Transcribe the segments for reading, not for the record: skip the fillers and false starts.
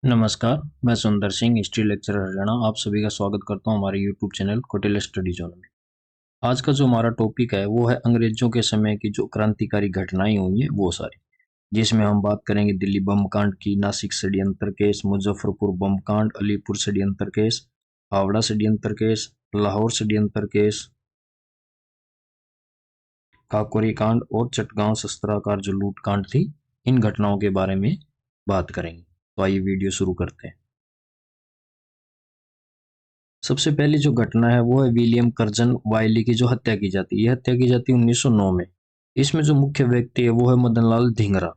नमस्कार, मैं सुंदर सिंह, हिस्ट्री लेक्चरर हरियाणा। आप सभी का स्वागत करता हूं हमारे YouTube channel Kautilya study zone में। आज का जो हमारा टॉपिक है वो है अंग्रेजों के समय की जो क्रांतिकारी घटनाएं हुई हैं वो सारी, जिसमें हम बात करेंगे दिल्ली बम कांड की, नासिक षड्यंत्र केस, मुजफ्फरपुर बम कांड, अलीपुर षड्यंत्र केस, हावड़ा षड्यंत्र केस, लाहौर षड्यंत्र केस, काकोरी कांड और चटगांव शस्त्रागार जो लूट कांड थी। इन घटनाओं के बारे में बात करेंगे। तो आइए वीडियो शुरू करते हैं। सबसे पहली जो घटना है वो है विलियम कर्जन वायली की जो हत्या की जाती है। यह हत्या की जाती है 1909 में। इसमें जो मुख्य व्यक्ति है वो है मदनलाल धिंगरा,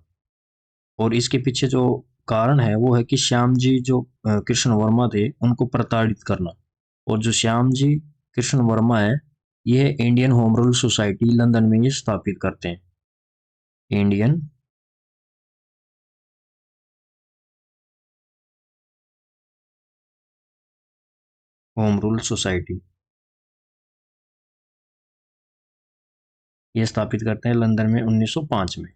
और इसके पीछे जो कारण है वो है कि श्याम जी जो कृष्ण वर्मा थे उनको प्रताड़ित करना। और जो श्याम जी कृष्ण वर्मा है, ये Indian home rule society London में ये स्थापित करते हैं। इंडियन होम रूल सोसाइटी ये स्थापित करते हैं लंदन में 1905 में।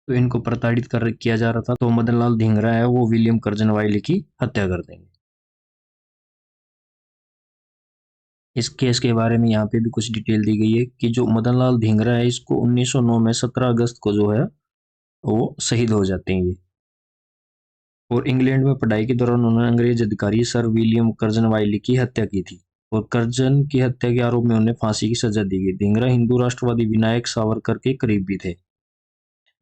तो इनको प्रताड़ित कर किया जा रहा था, तो मदनलाल धिंगरा है वो विलियम कर्जन वायली की हत्या कर देंगे। इस केस के बारे में यहाँ पे भी कुछ डिटेल दी गई है कि जो मदनलाल धिंगरा है इसको 1909 में 17 अगस्त को जो है वो शहीद हो जाते हैं ये। और इंग्लैंड में पढ़ाई के दौरान उन्होंने अंग्रेज अधिकारी सर विलियम कर्जन वाइली की हत्या की थी, और कर्जन की हत्या के आरोप में उन्हें फांसी की सजा दी गई। धिंगरा हिंदू राष्ट्रवादी विनायक सावरकर के करीब भी थे,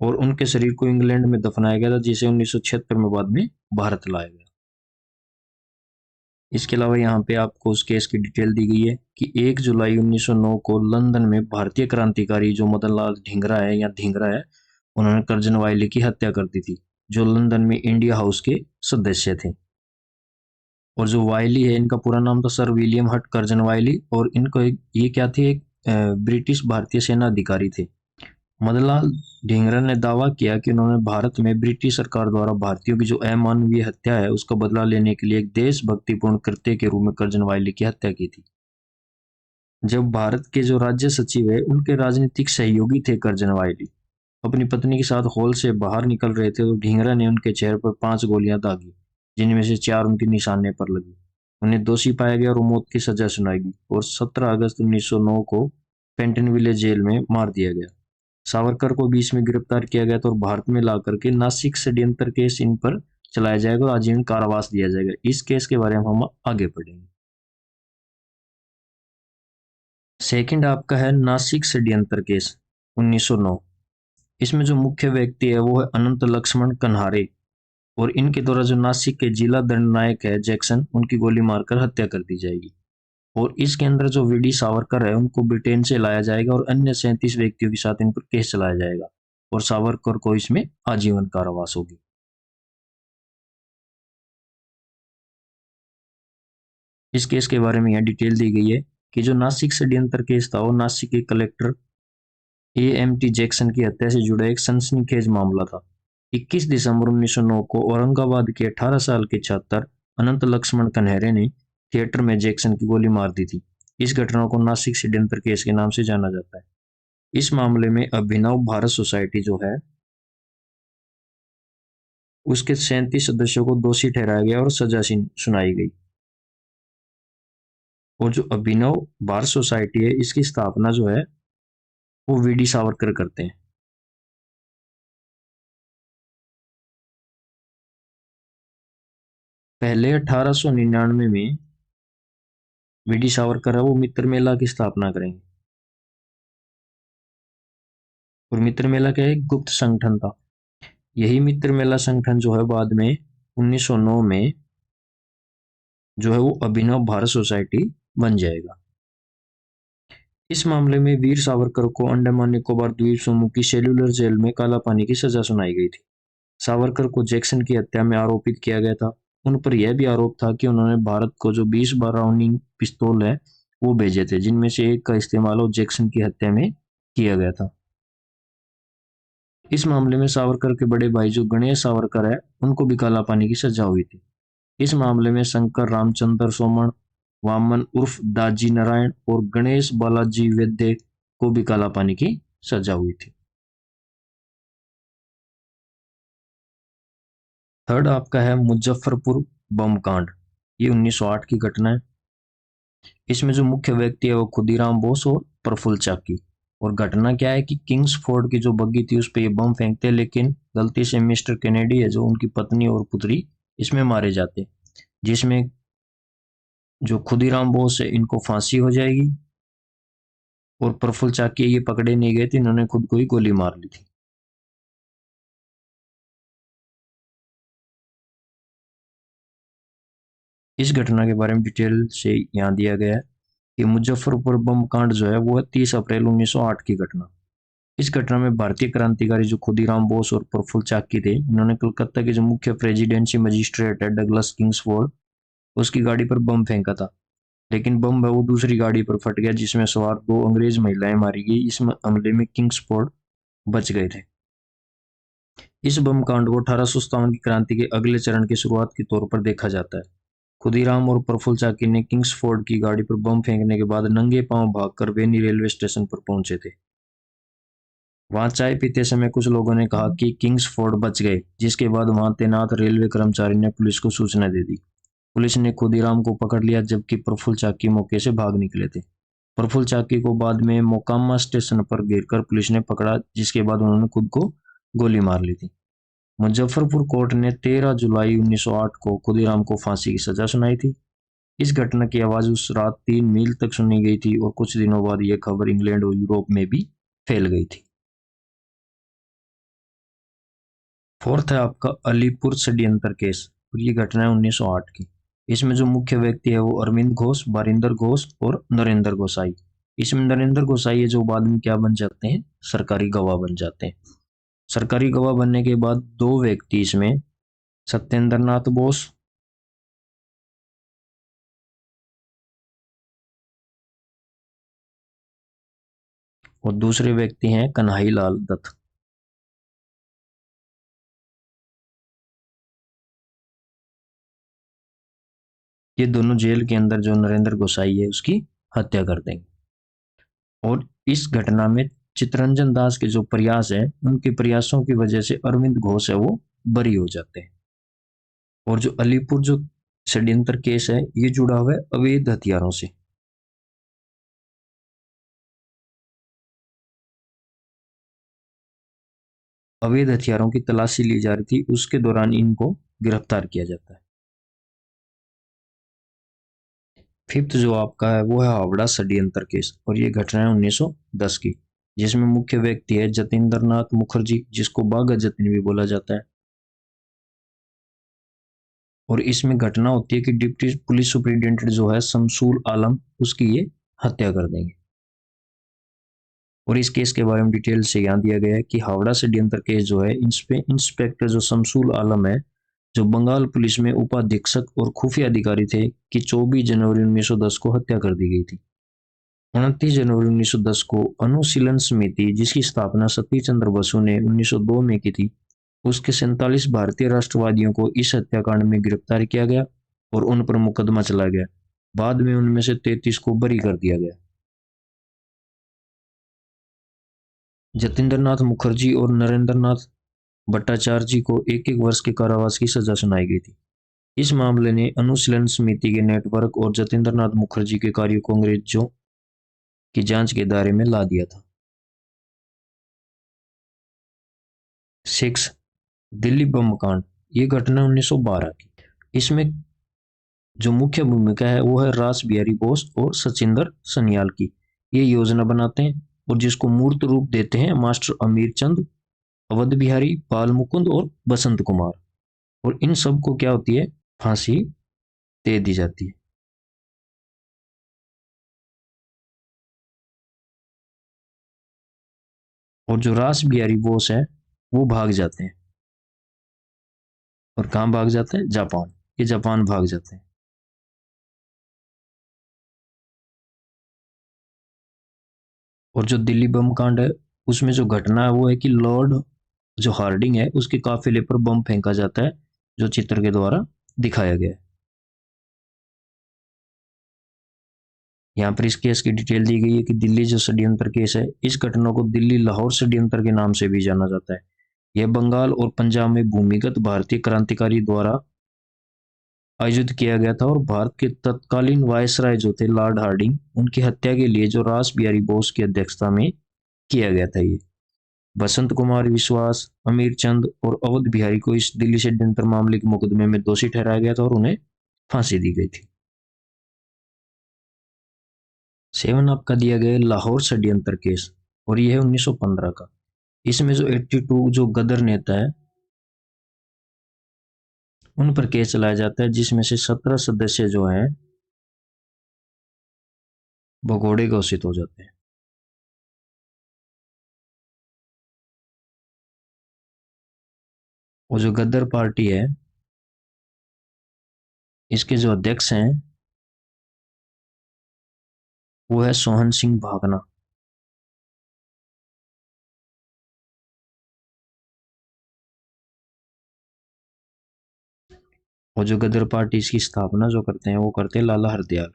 और उनके शरीर को इंग्लैंड में दफनाया गया था, जिसे 1976 में बाद में भारत लाया गया। इसके अलावा यहाँ पे आपको उस केस की डिटेल दी गई है कि 1 जुलाई 1909 को लंदन में भारतीय क्रांतिकारी जो मदनलाल धिंगरा है या धिंगरा है, उन्होंने कर्जन वायली की हत्या कर दी थी, जो लंदन में इंडिया हाउस के सदस्य थे। और जो वायली है इनका पूरा नाम था सर विलियम हट कर्जन वायली, और इनको ये क्या थे, एक ब्रिटिश भारतीय सेना अधिकारी थे। मदनलाल ढींगरा ने दावा किया कि उन्होंने भारत में ब्रिटिश सरकार द्वारा भारतीयों की जो अमानवीय हत्या है उसका बदला लेने के लिए एक देशभक्तिपूर्ण कृत्य के रूप में कर्जन वायली की हत्या की थी। जब भारत के जो राज्य सचिव है उनके राजनीतिक सहयोगी थे कर्जन वायली, अपनी पत्नी के साथ हॉल से बाहर निकल रहे थे, तो ढींगरा ने उनके चेहरे पर 5 गोलियां दागी, जिनमें से 4 उनके निशाने पर लगी। उन्हें दोषी पाया गया और मौत की सजा सुनाई गई, और 17 अगस्त 1909 को पेंटनविले जेल में मार दिया गया। सावरकर को 20 में गिरफ्तार किया गया था, और भारत में लाकर के नासिक षड्यंत्र केस इन पर चलाया जाएगा और आजीवन कारावास दिया जाएगा। इस केस के बारे में हम आगे पढ़ेंगे। सेकंड आपका है नासिक षड्यंत्र केस 1909। इसमें जो मुख्य व्यक्ति है वो है अनंत लक्ष्मण कन्हारे, और इनके द्वारा जो नासिक के जिला दंडनायक है जैक्सन, उनकी गोली मारकर हत्या कर दी जाएगी। और इसके अंदर जो वीडी सावरकर है उनको ब्रिटेन से लाया जाएगा, और अन्य 37 व्यक्तियों के साथ इन पर केस चलाया जाएगा, और सावरकर को इसमें आजीवन कारावास होगी। इस केस के बारे में यह डिटेल दी गई है कि जो नासिक षड्यंत्र केस था वो नासिक के कलेक्टर AMT जैक्सन की हत्या से जुड़ा एक सनसनीखेज मामला था। 21 दिसंबर 1909 को औरंगाबाद के 18 साल के छात्र अनंत लक्ष्मण कन्हैरे ने थिएटर में जैक्सन की गोली मार दी थी। इस घटना को नासिक षड्यंत्र केस के नाम से जाना जाता है। इस मामले में अभिनव भारत सोसाइटी जो है उसके 37 सदस्यों को दोषी ठहराया गया और सजा सुनाई गई। और जो अभिनव भारत सोसाइटी है इसकी स्थापना जो है वो वीडी सावरकर करते हैं। पहले 1899 में वीडी सावरकर है वो मित्र मेला की स्थापना करेंगे, और मित्र मेला क्या है, एक गुप्त संगठन था। यही मित्र मेला संगठन जो है बाद में 1909 में जो है वो अभिनव भारत सोसाइटी बन जाएगा। इस मामले में वीर सावरकर को अंडमान निकोबार द्वीप समूह की सेल्यूलर जेल में काला पानी की सजा सुनाई गई थी। सावरकर को जैक्सन की हत्या में आरोपित किया गया था। उन पर यह भी आरोप था कि उन्होंने भारत को जो 20 बाराउनिंग पिस्तौल है वो भेजे थे, जिनमें से एक का इस्तेमाल जैक्सन की हत्या में किया गया था। इस मामले में सावरकर के बड़े भाई जो गणेश सावरकर है उनको भी काला पानी की सजा हुई थी। इस मामले में शंकर रामचंद्र सोमन, वामन उर्फ दाजी नारायण और गणेश बालाजी वैद्य को भी काला पानी की सजा हुई थी। थर्ड आपका है मुजफ्फरपुर बम कांड। ये 1908 की घटना है। इसमें जो मुख्य व्यक्ति है वो खुदीराम बोस और प्रफुल्ल चाकी। और घटना क्या है कि किंग्सफोर्ड की जो बग्गी थी उस पर ये बम फेंकते हैं, लेकिन गलती से मिस्टर कैनेडी है जो उनकी पत्नी और पुत्री इसमें मारे जाते, जिसमें जो खुदीराम बोस है इनको फांसी हो जाएगी और प्रफुल्ल चाकी ये पकड़े नहीं गए थे, इन्होंने खुद को ही गोली मार ली थी। इस घटना के बारे में डिटेल से यहाँ दिया गया है कि मुजफ्फरपुर बम कांड जो है वो है 30 अप्रैल 1908 की घटना। इस घटना में भारतीय क्रांतिकारी जो खुदीराम बोस और प्रफुल्ल चाकी थे, इन्होंने कलकत्ता के जो मुख्य प्रेसिडेंसी मजिस्ट्रेट है डगलस किंग्सफोर्ड, उसकी गाड़ी पर बम फेंका था। लेकिन बम है वो दूसरी गाड़ी पर फट गया, जिसमें सवार दो अंग्रेज महिलाएं मारी गई। इस हमले में किंग्सफोर्ड बच गए थे। इस बम कांड को 1857 की क्रांति के अगले चरण की शुरुआत के तौर पर देखा जाता है। खुदीराम और प्रफुल्ल चाकी ने किंग्सफोर्ड की गाड़ी पर बम फेंकने के बाद नंगे पांव भागकर वेनी रेलवे स्टेशन पर पहुंचे थे। वहां चाय पीते समय कुछ लोगों ने कहा कि किंग्सफोर्ड बच गए, जिसके बाद वहां तैनात रेलवे कर्मचारी ने पुलिस को सूचना दे दी। पुलिस ने खुदीराम को पकड़ लिया, जबकि प्रफुल्ल चाकी मौके से भाग निकले थे। प्रफुल्ल चाकी को बाद में मोकामा स्टेशन पर घेरकर पुलिस ने पकड़ा, जिसके बाद उन्होंने खुद को गोली मार ली थी। मुजफ्फरपुर कोर्ट ने 13 जुलाई 1908 को खुदीराम को फांसी की सजा सुनाई थी। इस घटना की आवाज उस रात 3 मील तक सुनी गई थी और कुछ दिनों बाद यह खबर इंग्लैंड और यूरोप में भी फैल गई थी। फोर्थ है आपका अलीपुर षड्यंत्र केस, और ये घटना है 1908 की। इसमें जो मुख्य व्यक्ति है वो अरविंद घोष, बारिंदर घोष और नरेंद्र गोसाई। इसमें नरेंद्र गोसाई है जो बाद में क्या बन जाते हैं, सरकारी गवाह बन जाते हैं। सरकारी गवाह बनने के बाद दो व्यक्ति इसमें, सत्येंद्र नाथ बोस और दूसरे व्यक्ति हैं कन्हई लाल दत्त। ये दोनों जेल के अंदर जो नरेंद्र गोसाई है उसकी हत्या कर देंगे। और इस घटना में चितरंजन दास के जो प्रयास है, उनके प्रयासों की वजह से अरविंद घोष है वो बरी हो जाते हैं। और जो अलीपुर जो षड्यंत्र केस है ये जुड़ा हुआ है अवैध हथियारों से। अवैध हथियारों की तलाशी ली जा रही थी, उसके दौरान इनको गिरफ्तार किया जाता है। फिफ्थ जो आपका है वो है हावड़ा षड्यंत्र केस, और ये घटना है 1910 की, जिसमें मुख्य व्यक्ति है जतेंद्र नाथ मुखर्जी, जिसको बाघा जतीन भी बोला जाता है। और इसमें घटना होती है कि डिप्टी पुलिस सुपरिटेंडेंट जो है शमसूल आलम, उसकी ये हत्या कर देंगे। और इस केस के बारे में डिटेल से यहाँ दिया गया है कि हावड़ा षड्यंत्र केस जो है, इंस्पेक्टर जो शमसूल आलम है, जो बंगाल पुलिस में उपाधीक्षक और खुफिया अधिकारी थे, कि 24 जनवरी 1910 को हत्या कर दी गई थी। 29 जनवरी 1910 को अनुशीलन समिति, जिसकी स्थापना सतीश चंद्र बसु ने 1902 में की थी, उसके 47 भारतीय राष्ट्रवादियों को इस हत्याकांड में गिरफ्तार किया गया और उन पर मुकदमा चला गया। बाद में उनमें से 33 को बरी कर दिया गया। जतेंद्र नाथ मुखर्जी और नरेंद्र नाथ भट्टाचार्य जी को एक एक वर्ष के कारावास की सजा सुनाई गई थी। इस मामले ने अनुशीलन समिति के नेटवर्क और जतेंद्र नाथ मुखर्जी के कार्यों को अंग्रेजों की जांच के दायरे में ला दिया था। 6 दिल्ली बम कांड, ये घटना 1912 की। इसमें जो मुख्य भूमिका है वो है रास बिहारी बोस और सचिंदर सन्याल की। ये योजना बनाते हैं और जिसको मूर्त रूप देते हैं मास्टर अमीर चंद, अवध बिहारी, बाल मुकुंद और बसंत कुमार। और इन सब को क्या होती है, फांसी दे दी जाती है। और जो रास बिहारी बोस है वो भाग जाते हैं। और कहाँ भाग जाते हैं, जापान। ये जापान भाग जाते हैं। और जो दिल्ली बम कांड है उसमें जो घटना है वो है कि लॉर्ड जो हार्डिंग है उसके काफिले पर बम फेंका जाता है, जो चित्र के द्वारा दिखाया गया है। यहाँ पर इस केस की डिटेल दी गई है कि दिल्ली जो षड्यंत्र केस है, इस घटना को दिल्ली लाहौर षड्यंत्र के नाम से भी जाना जाता है। यह बंगाल और पंजाब में भूमिगत भारतीय क्रांतिकारी द्वारा आयोजित किया गया था और भारत के तत्कालीन वायसराय जो थे लॉर्ड हार्डिंग, उनकी हत्या के लिए जो रास बिहारी बोस की अध्यक्षता में किया गया था। ये बसंत कुमार विश्वास, अमीर चंद और अवध बिहारी को इस दिल्ली षड्यंत्र मामले के मुकदमे में दोषी ठहराया गया था और उन्हें फांसी दी गई थी। 7 आपका दिया गया लाहौर षड्यंत्र केस और यह है 1915 का। इसमें जो 82 जो गदर नेता है उन पर केस चलाया जाता है, जिसमें से 17 सदस्य जो हैं भगोड़े घोषित हो जाते हैं। वो जो गद्दार पार्टी है इसके जो अध्यक्ष हैं वो है सोहन सिंह भागना। और जो गदर पार्टी इसकी स्थापना जो करते हैं वो करते हैं लाला हरदयाल।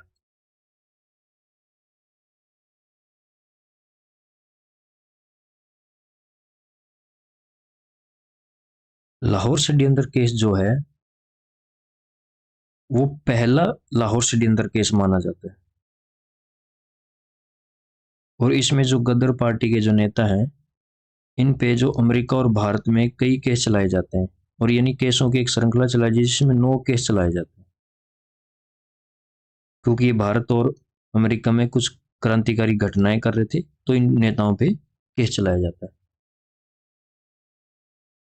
लाहौर षड्यंत्र केस जो है वो पहला लाहौर षड्यंत्र केस माना जाता है और इसमें जो गदर पार्टी के जो नेता हैं इन पे जो अमेरिका और भारत में कई केस चलाए जाते हैं और यानी केसों की एक श्रृंखला चलाई जाती है जिसमें 9 केस चलाए जाते हैं, क्योंकि ये भारत और अमेरिका में कुछ क्रांतिकारी घटनाएं कर रहे थे तो इन नेताओं पे केस चलाया जाता है।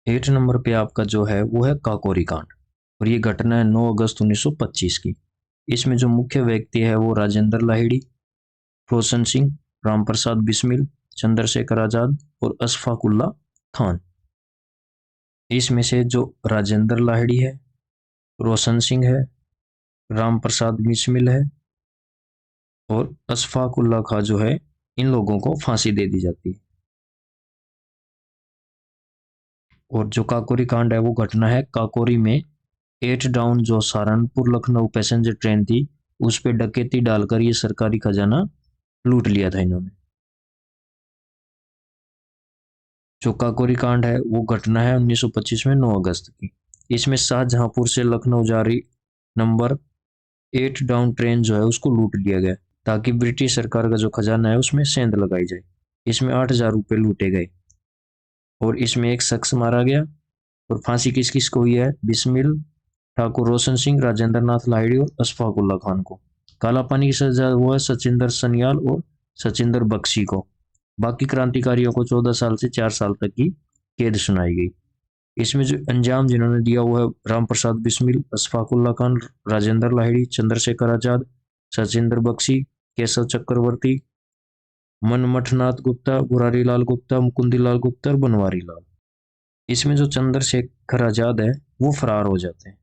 8 नंबर पे आपका जो है वो है काकोरी कांड और ये घटना है 9 अगस्त 1925 की। इसमें जो मुख्य व्यक्ति है वो राजेंद्र लाहिड़ी, रोशन सिंह, राम प्रसाद बिस्मिल, चंद्रशेखर आजाद और अशफाक उल्ला खान। इसमें से जो राजेंद्र लाहिड़ी है, रोशन सिंह है, राम प्रसाद बिस्मिल है और अशफाक उल्ला खां जो है इन लोगों को फांसी दे दी जाती है। और जो काकोरी कांड है वो घटना है काकोरी में 8 डाउन जो सहारनपुर लखनऊ पैसेंजर ट्रेन थी उस पर डकैती डालकर ये सरकारी खजाना लूट लिया था इन्होंने। जो काकोरी कांड है वो घटना है 1925 में 9 अगस्त की। इसमें शाहजहांपुर से लखनऊ जा रही नंबर 8 डाउन ट्रेन जो है उसको लूट लिया गया ताकि ब्रिटिश सरकार का जो खजाना है उसमें सेंध लगाई जाए। इसमें 8,000 रुपये लूटे गए और इसमें एक शख्स मारा गया। और फांसी किस किस को हुई है? बिस्मिल, ठाकुर रोशन सिंह, राजेंद्र नाथ लाहिड़ी और अशफाक उल्ला खान को। काला पानी की सजा हुआ है सचिंदर सन्याल और सचिंदर बख्शी को। बाकी क्रांतिकारियों को 14 साल से 4 साल तक की कैद सुनाई गई। इसमें जो अंजाम जिन्होंने दिया वो है राम प्रसाद बिस्मिल, अशफाक उल्ला खान, राजेंद्र लाहिड़ी, चंद्रशेखर आजाद, सचिंदर बख्शी, केशव चक्रवर्ती, मनमथनाथ गुप्ता, मुरारी लाल गुप्ता, मुकुंदी लाल गुप्ता और बनवारी लाल। इसमें जो चंद्रशेखर आजाद है वो फरार हो जाते हैं।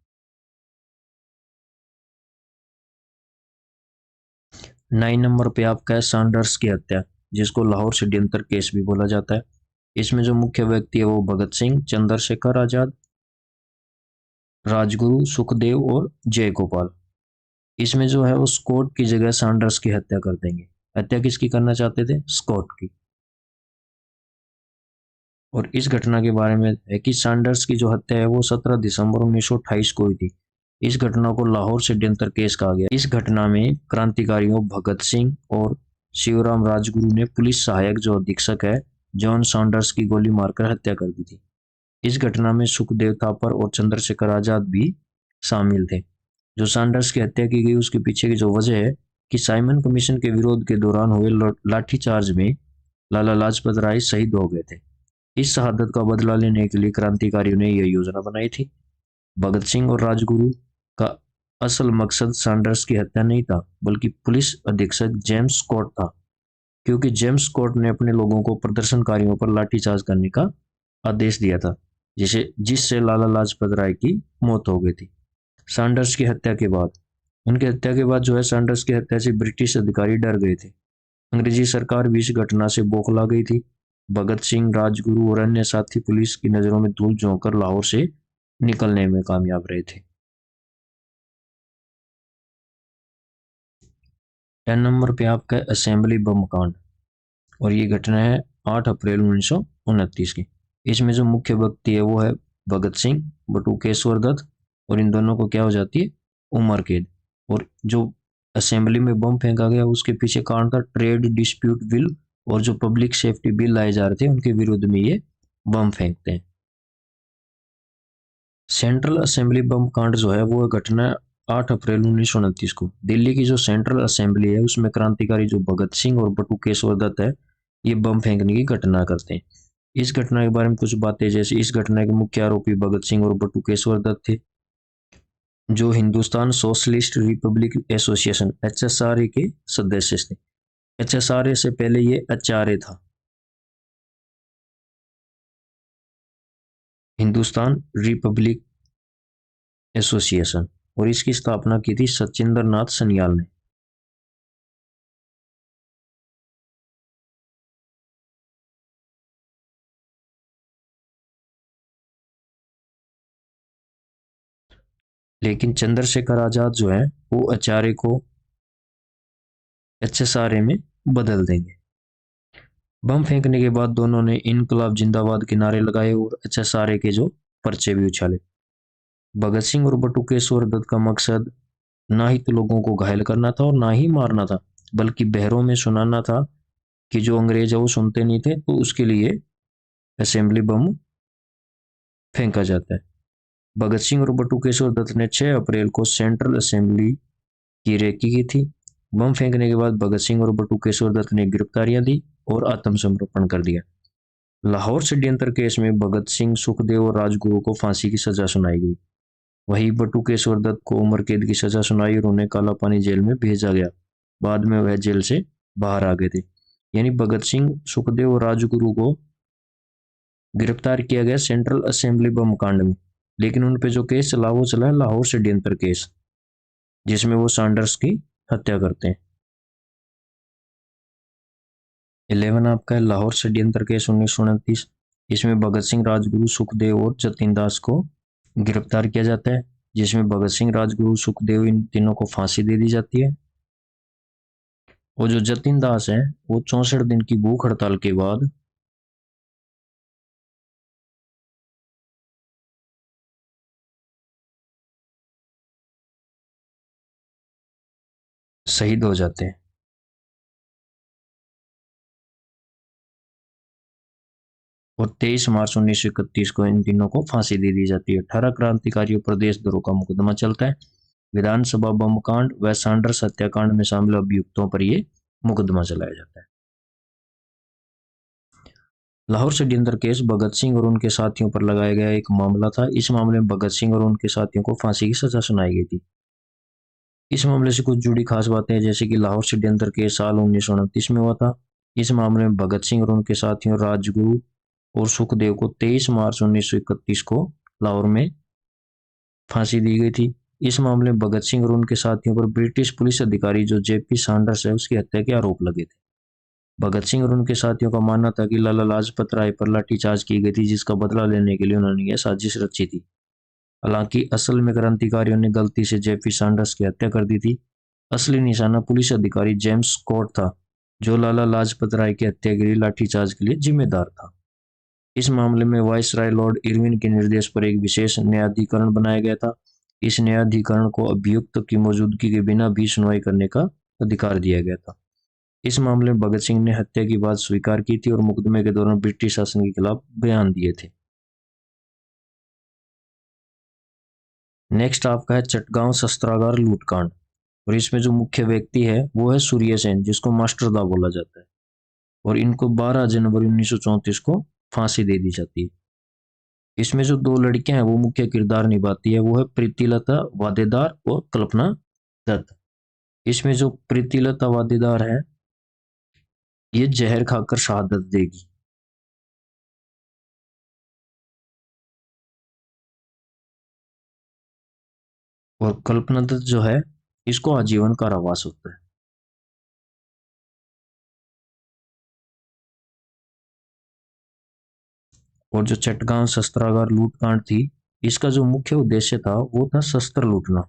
9 नंबर पे आपका है सैंडर्स की हत्या, जिसको लाहौर षड्यंत्र केस भी बोला जाता है। इसमें जो मुख्य व्यक्ति है वो भगत सिंह, चंद्रशेखर आजाद, राजगुरु, सुखदेव और जयगोपाल। इसमें जो है वो स्कॉट की जगह सैंडर्स की हत्या कर देंगे। हत्या किसकी करना चाहते थे? स्कॉट की। और इस घटना के बारे में है कि सैंडर्स की जो हत्या है वो 17 दिसंबर 1928 को हुई थी। इस घटना को लाहौर षड्यंत्र केस कहा गया। इस घटना में क्रांतिकारियों भगत सिंह और शिवराम राजगुरु ने पुलिस सहायक जो अधीक्षक है जॉन सैंडर्स की गोली मारकर हत्या कर दी थी। इस घटना में सुखदेव थापर और चंद्रशेखर आजाद भी शामिल थे। जो सैंडर्स की हत्या की गई उसके पीछे की जो वजह है कि साइमन कमीशन के विरोध के दौरान हुए लाठीचार्ज में लाला लाजपत राय शहीद हो गए थे। इस शहादत का बदला लेने के लिए क्रांतिकारियों ने यह योजना बनाई थी। भगत सिंह और राजगुरु का असल मकसद सैंडर्स की हत्या नहीं था बल्कि पुलिस अधीक्षक जेम्स स्कॉट था, क्योंकि जेम्स स्कॉट ने अपने लोगों को प्रदर्शनकारियों पर लाठीचार्ज करने का आदेश दिया था, जिससे लाला लाजपत राय की मौत हो गई थी। सैंडर्स की हत्या के बाद उनकी हत्या के बाद जो है सैंडर्स की हत्या से ब्रिटिश अधिकारी डर गए थे। अंग्रेजी सरकार भी इस घटना से बौखला गई थी। भगत सिंह, राजगुरु और अन्य साथी पुलिस की नजरों में धूल झोंककर लाहौर से निकलने में कामयाब रहे थे। 10 नंबर पे आपका असेंबली बम कांड और ये घटना है 8 अप्रैल 1929 की। इसमें जो मुख्य व्यक्ति है वो है भगत सिंह, बटुकेश्वर दत्त, और इन दोनों को क्या हो जाती है, उम्र कैद। और जो असेंबली में बम फेंका गया उसके पीछे कारण था ट्रेड डिस्प्यूट बिल, और जो पब्लिक सेफ्टी बिल लाए जा रहे थे उनके विरुद्ध में ये बम फेंकते हैं। सेंट्रल असेंबली बम कांड जो है वो घटना 8 अप्रैल 1929 को दिल्ली की जो सेंट्रल असेंबली है उसमें क्रांतिकारी जो भगत सिंह और बटुकेश्वर दत्त है ये बम फेंकने की घटना करते हैं। इस घटना के बारे में कुछ बातें, जैसे इस घटना के मुख्य आरोपी भगत सिंह और बटुकेश्वर दत्त थे, जो Hindustan socialist Republic association HSRA के सदस्य थे। HSRA से पहले ये HRA था, हिंदुस्तान रिपब्लिक एसोसिएशन, और इसकी स्थापना की थी सचिंद्र नाथ सन्याल ने। लेकिन चंद्रशेखर आजाद जो है वो HRA को HSRA में बदल देंगे। बम फेंकने के बाद दोनों ने इनकलाब जिंदाबाद के नारे लगाए और HSRA के जो पर्चे भी उछाले। भगत सिंह और बटुकेश्वर दत्त का मकसद ना ही तो लोगों को घायल करना था और ना ही मारना था, बल्कि बहरों में सुनाना था कि जो अंग्रेज है वो सुनते नहीं थे, तो उसके लिए असेंबली बम फेंका जाता है। भगत सिंह और बटुकेश्वर दत्त ने 6 अप्रैल को सेंट्रल असेंबली की रेकी की थी। बम फेंकने के बाद भगत सिंह और बटुकेश्वर दत्त ने गिरफ्तारियां दी और आत्मसमर्पण कर दिया। लाहौर षड्यंत्र केस में भगत सिंह, सुखदेव और राजगुरु को फांसी की सजा सुनाई गई। वहीं बटुकेश्वर दत्त को उम्र कैद की सजा सुनाई और उन्हें काला पानी जेल में भेजा गया। बाद में वह जेल से बाहर आ गए थे। यानी भगत सिंह, सुखदेव और राजगुरु को गिरफ्तार किया गया सेंट्रल असेंबली बम कांड में, लेकिन उन पे जो केस चला वो चला है लाहौर षड्यंत्र केस, जिसमें वो सैंडर्स की हत्या करते हैं। 11 आपका है लाहौर षड्यंत्र केस 1929। इसमें भगत सिंह, राजगुरु, सुखदेव और जतीन दास को गिरफ्तार किया जाता है, जिसमें भगत सिंह, राजगुरु, सुखदेव इन तीनों को फांसी दे दी जाती है। और जो जतीन दास है वो 64 दिन की भूख हड़ताल के बाद शहीद हो जाते हैं। और 23 मार्च 1931 को इन तीनों को फांसी दे दी जाती है। 18 क्रांतिकारियों पर देशद्रोह का मुकदमा चलता है। विधानसभा बम कांड व सैंडर्स हत्याकांड में शामिल अभियुक्तों पर ये मुकदमा चलाया जाता है। लाहौर षड्यंत्र केस भगत सिंह और उनके साथियों पर लगाया गया एक मामला था। इस मामले में भगत सिंह और उनके साथियों को फांसी की सजा सुनाई गई थी। इस मामले से कुछ जुड़ी खास बातें हैं, जैसे कि लाहौर षड्यंत्र केस साल 1929 में हुआ था। इस मामले में भगत सिंह और उनके साथियों राजगुरु और सुखदेव को 23 मार्च 1931 को लाहौर में फांसी दी गई थी। इस मामले में भगत सिंह और उनके साथियों पर ब्रिटिश पुलिस अधिकारी जो JP सैंडर्स है उसकी हत्या के आरोप लगे थे। भगत सिंह और उनके साथियों का मानना था कि लाला लाजपत राय पर लाठीचार्ज की गई थी, जिसका बदला लेने के लिए उन्होंने यह साजिश रची थी। हालांकि असल में क्रांतिकारियों ने गलती से JP सैंडर्स की हत्या कर दी थी। असली निशाना पुलिस अधिकारी जेम्स स्कॉट था, जो लाला लाजपत राय की हत्या के लिए लाठीचार्ज के लिए जिम्मेदार था। इस मामले में वायसराय लॉर्ड इरविन के निर्देश पर एक विशेष न्यायाधिकरण बनाया गया था। इस न्यायाधिकरण को अभियुक्त की मौजूदगी के बिना भी सुनवाई करने का अधिकार दिया गया था। इस मामले में भगत सिंह ने हत्या की बात स्वीकार की थी और मुकदमे के दौरान ब्रिटिश शासन के खिलाफ बयान दिए थे। नेक्स्ट आपका है चटगांव शस्त्रागार लूटकांड, और इसमें जो मुख्य व्यक्ति है वो है सूर्य सेन, जिसको मास्टरदा बोला जाता है। और इनको 12 जनवरी 1934 को फांसी दे दी जाती है। इसमें जो दो लड़कियां हैं वो मुख्य किरदार निभाती है, वो है प्रीतिलता वादेदार और कल्पना दत्त। इसमें जो प्रीतिलता वादेदार है ये जहर खाकर शहादत देगी, और कल्पना दत्त जो है इसको आजीवन कारावास होता है। और जो चटगांव शस्त्रागार लूटकांड थी इसका जो मुख्य उद्देश्य था वो था शस्त्र लूटना।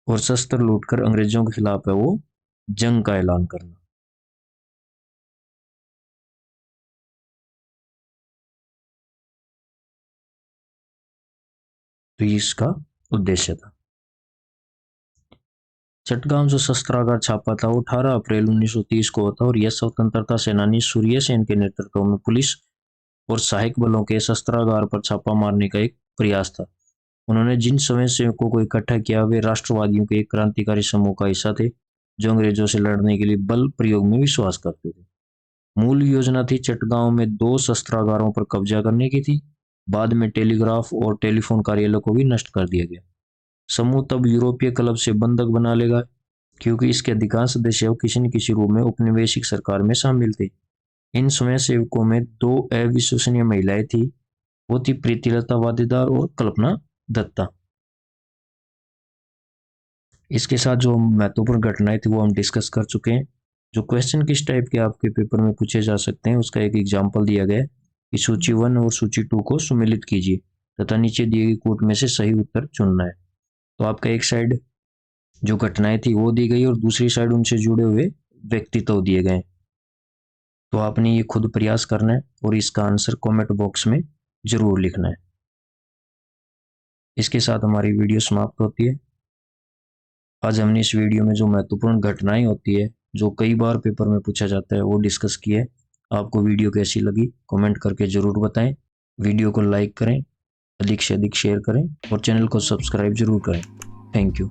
और शस्त्र लूटकर अंग्रेजों के खिलाफ है वो जंग का ऐलान करना। तो ये इसका उद्देश्य था। चटगांव जो शस्त्रागार छापा था वो 18 अप्रैल 1930 को होता और यह स्वतंत्रता सेनानी सूर्य सेन के नेतृत्व में पुलिस और सहायक बलों के शस्त्रागार पर छापा मारने का एक प्रयास था। उन्होंने जिन स्वयंसेवकों को इकट्ठा किया वे राष्ट्रवादियों के एक क्रांतिकारी समूह का हिस्सा थे जो अंग्रेजों से लड़ने के लिए बल प्रयोग में विश्वास करते थे। मूल योजना थी चटगांव में 2 शस्त्रागारों पर कब्जा करने की थी। बाद में टेलीग्राफ और टेलीफोन कार्यालय को भी नष्ट कर दिया गया। समूह तब यूरोपीय क्लब से बंधक बना लेगा क्योंकि इसके अधिकांश सदस्य किसी न किसी रूप में उपनिवेशिक सरकार में शामिल थे। इन स्वयंसेवकों में 2 अविश्वसनीय महिलाएं थी, वो थी प्रीतिलता वादेदार और कल्पना दत्ता। इसके साथ जो महत्वपूर्ण घटनाएं थी वो हम डिस्कस कर चुके हैं। जो क्वेश्चन किस टाइप के आपके पेपर में पूछे जा सकते हैं उसका एक एग्जाम्पल दिया गया है कि सूची 1 और सूची 2 को सुमेलित कीजिए तथा नीचे दिए गए कोट में से सही उत्तर चुनना है। तो आपका एक साइड जो घटनाएं थी वो दी गई और दूसरी साइड उनसे जुड़े हुए व्यक्तित्व दिए गए। तो आपने ये खुद प्रयास करना है और इसका आंसर कमेंट बॉक्स में जरूर लिखना है। इसके साथ हमारी वीडियो समाप्त होती है। आज हमने इस वीडियो में जो महत्वपूर्ण घटनाएं होती है जो कई बार पेपर में पूछा जाता है वो डिस्कस किया है। आपको वीडियो कैसी लगी कमेंट करके जरूर बताएं। वीडियो को लाइक करें, अधिक से अधिक शेयर करें और चैनल को सब्सक्राइब जरूर करें। Thank you.